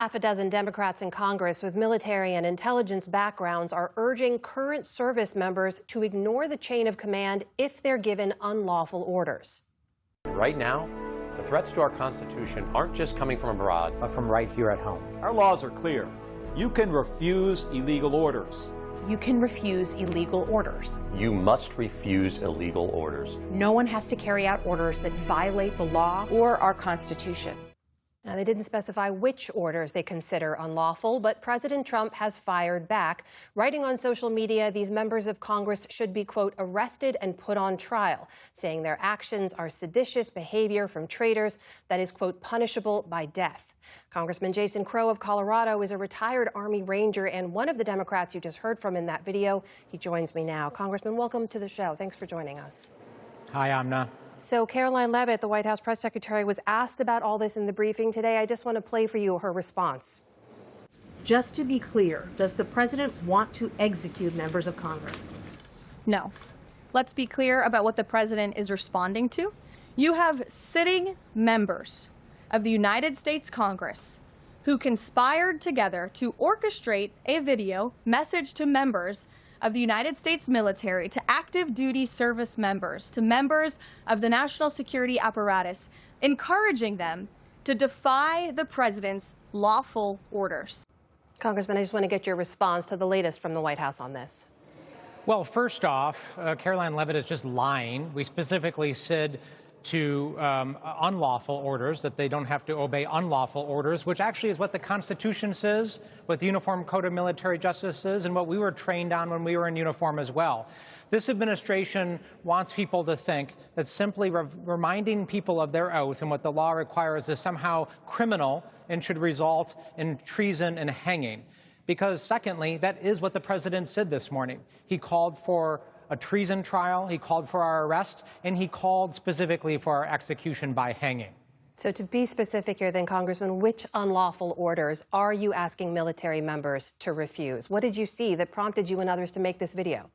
Half a dozen Democrats in Congress with military and intelligence backgrounds are urging current service members to ignore the chain of command if they're given unlawful orders. Right now, the threats to our Constitution aren't just coming from abroad, but from right here at home. Our laws are clear. You can refuse illegal orders. You can refuse illegal orders. You must refuse illegal orders. No one has to carry out orders that violate the law or our Constitution. Now, they didn't specify which orders they consider unlawful, but President Trump has fired back. Writing on social media, these members of Congress should be, quote, arrested and put on trial, saying their actions are seditious behavior from traitors that is, quote, punishable by death. Congressman Jason Crow of Colorado is a retired Army Ranger and one of the Democrats you just heard from in that video. He joins me now. Congressman, welcome to the show. Thanks for joining us. Hi, Amna. So Karoline Leavitt, the White House press secretary, was asked about all this in the briefing today. I just want to play for you her response. Just to be clear, does the president want to execute members of Congress? No. Let's be clear about what the president is responding to. You have sitting members of the United States Congress who conspired together to orchestrate a video message to members of the United States military, to active duty service members, to members of the national security apparatus, encouraging them to defy the president's lawful orders. Congressman, I just want to get your response to the latest from the White House on this. Well, first off, Karoline Leavitt is just lying. We specifically said to unlawful orders, that they don't have to obey unlawful orders, which actually is what the Constitution says, what the Uniform Code of Military Justice says, and what we were trained on when we were in uniform as well. This administration wants people to think that simply reminding people of their oath and what the law requires is somehow criminal and should result in treason and hanging. Because secondly, that is what the president said this morning. He called for a treason trial, he called for our arrest, and he called specifically for our execution by hanging. So to be specific here then, Congressman, which unlawful orders are you asking military members to refuse? What did you see that prompted you and others to make this video?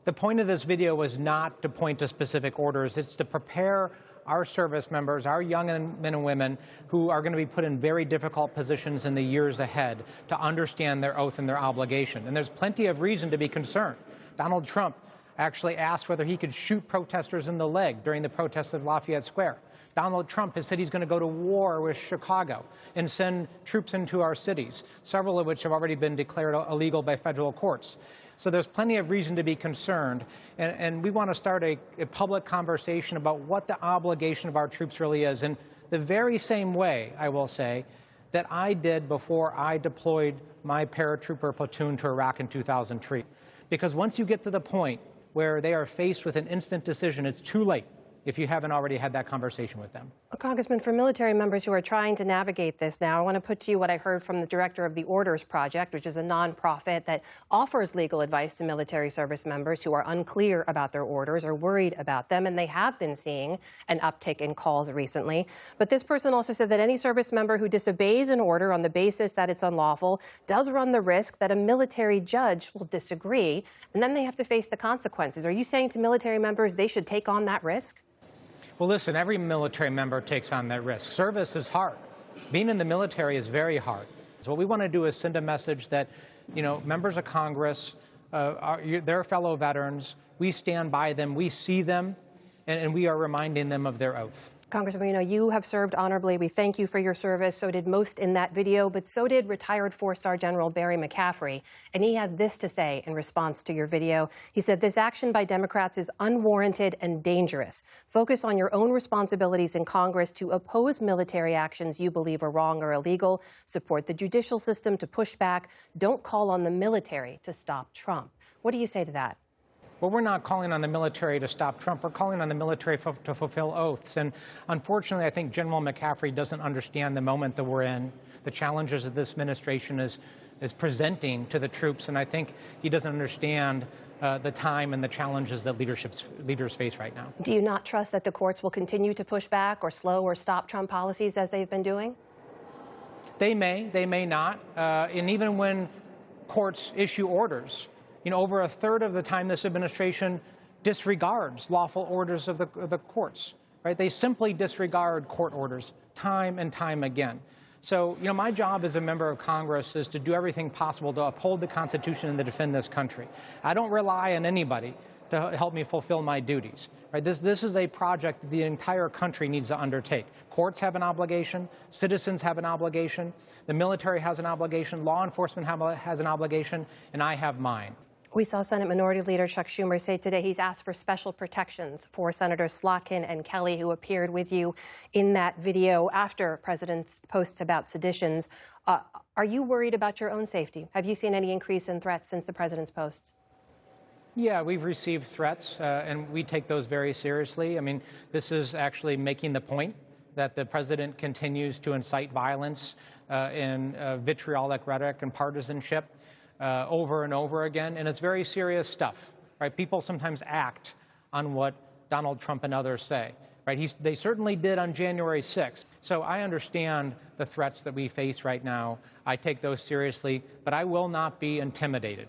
The point of this video was not to point to specific orders. It's to prepare our service members, our young men and women who are going to be put in very difficult positions in the years ahead to understand their oath and their obligation. And there's plenty of reason to be concerned. Donald Trump actually asked whether he could shoot protesters in the leg during the protests at Lafayette Square. Donald Trump has said he's going to go to war with Chicago and send troops into our cities, several of which have already been declared illegal by federal courts. So there's plenty of reason to be concerned, and we want to start a public conversation about what the obligation of our troops really is. In the very same way, I will say, that I did before I deployed my paratrooper platoon to Iraq in 2003. Because once you get to the point where they are faced with an instant decision, it's too late if you haven't already had that conversation with them. Well, Congressman, for military members who are trying to navigate this now, I want to put to you what I heard from the director of the Orders Project, which is a nonprofit that offers legal advice to military service members who are unclear about their orders or worried about them, and they have been seeing an uptick in calls recently. But this person also said that any service member who disobeys an order on the basis that it's unlawful does run the risk that a military judge will disagree, and then they have to face the consequences. Are you saying to military members they should take on that risk? Well, listen, every military member takes on that risk. Service is hard. Being in the military is very hard. So what we want to do is send a message that, members of Congress, their fellow veterans, we stand by them, we see them, and we are reminding them of their oath. Congressman, you have served honorably. We thank you for your service. So did most in that video, but so did retired four-star General Barry McCaffrey. And he had this to say in response to your video. He said, this action by Democrats is unwarranted and dangerous. Focus on your own responsibilities in Congress to oppose military actions you believe are wrong or illegal. Support the judicial system to push back. Don't call on the military to stop Trump. What do you say to that? Well, we're not calling on the military to stop Trump. We're calling on the military to fulfill oaths. And unfortunately, I think General McCaffrey doesn't understand the moment that we're in, the challenges that this administration is presenting to the troops. And I think he doesn't understand the time and the challenges that leaders face right now. Do you not trust that the courts will continue to push back or slow or stop Trump policies as they've been doing? They may not. And even when courts issue orders, over a third of the time this administration disregards lawful orders of the courts, right? They simply disregard court orders time and time again. So, my job as a member of Congress is to do everything possible to uphold the Constitution and to defend this country. I don't rely on anybody to help me fulfill my duties. Right? This is a project that the entire country needs to undertake. Courts have an obligation, citizens have an obligation, the military has an obligation, law enforcement has an obligation, and I have mine. We saw Senate Minority Leader Chuck Schumer say today he's asked for special protections for Senators Slotkin and Kelly, who appeared with you in that video after President's posts about seditions. Are you worried about your own safety? Have you seen any increase in threats since the President's posts? Yeah, we've received threats, and we take those very seriously. I mean, this is actually making the point that the President continues to incite violence and vitriolic rhetoric and partisanship over and over again, and it's very serious stuff, right? People sometimes act on what Donald Trump and others say, right? They certainly did on January 6th. So I understand the threats that we face right now. I take those seriously, but I will not be intimidated.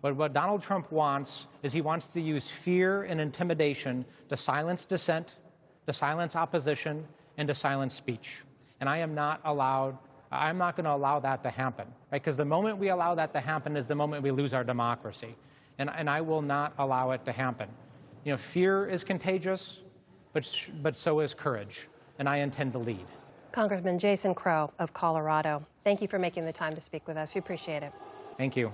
But what Donald Trump wants is he wants to use fear and intimidation to silence dissent, to silence opposition, and to silence speech. And I'm not going to allow that to happen, right? Because the moment we allow that to happen is the moment we lose our democracy. And I will not allow it to happen. Fear is contagious, but so is courage. And I intend to lead. Congressman Jason Crow of Colorado, thank you for making the time to speak with us. We appreciate it. Thank you.